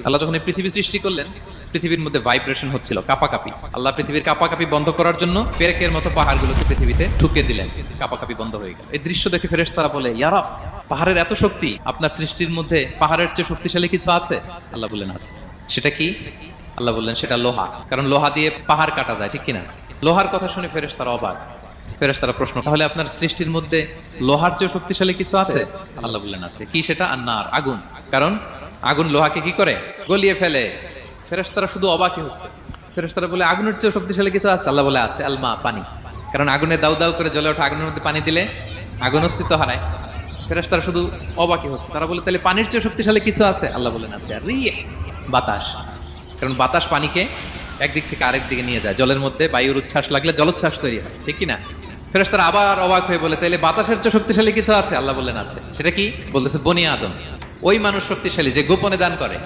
আল্লাহ যখন এই পৃথিবী সৃষ্টি করলেন, পৃথিবীর মধ্যে ভাইব্রেশন হচ্ছিল, কাপাকাপি। আল্লাহ পৃথিবীর কাপাকাপি বন্ধ করার জন্য পেরেকের মতো পাহাড়গুলোকে পৃথিবীতে ঠুকে দিলেন, কাপাকাপি বন্ধ হয়ে গেল। এই দৃশ্য দেখে ফেরেশতারা বলে, ইয়া রব, পাহাড়ের এত শক্তি, আপনার সৃষ্টির মধ্যে পাহাড়ের চেয়ে শক্তিশালী কিছু আছে? আল্লাহ বললেন আছে। সেটা কি? আল্লাহ বললেন সেটা লোহা, কারণ লোহা দিয়ে পাহাড় কাটা যায়, ঠিক কিনা? লোহার কথা শুনে ফেরেশতারা অবাক। ফেরেশতারা প্রশ্ন, তাহলে আপনার সৃষ্টির মধ্যে লোহার চেয়ে শক্তিশালী কিছু আছে? আল্লাহ বললেন আছে। কি সেটা? আন্নার, আগুন। কারণ আগুন লোহাকে কি করে? গলিয়ে ফেলে। ফেরেশতারা শুধু অবাকই হচ্ছে। ফেরেশতারা বলে, আগুনের চেয়ে শক্তিশালী কিছু আছে? আল্লাহ বলে আছে, আলমা, পানি। কারণ আগুনে দাউ দাউ করে জ্বলে ওঠা আগুনের মধ্যে পানি দিলে আগুন অস্তিত্ব হারায়। ফেরেশতারা শুধু অবাকই হচ্ছে। তারা বলে, তাহলে পানির চেয়ে শক্তিশালী কিছু আছে? আল্লাহ বলেন আছে, রিহ, বাতাস। কারণ বাতাস পানিকে একদিক থেকে আরেক দিকে নিয়ে যায়। জলের মধ্যে বায়ুর উচ্ছ্বাস লাগলে জলোচ্ছ্বাস তৈরি হয়, ঠিক কিনা? ফেরেশতারা আবার অবাক হয়ে বলে, তাহলে বাতাসের চেয়ে শক্তিশালী কিছু আছে? আল্লাহ বললেন আছে। সেটা কি? বলতেছে বনি আদম। ওই মানুষ শক্তিশালী যে গোপনে দান করে।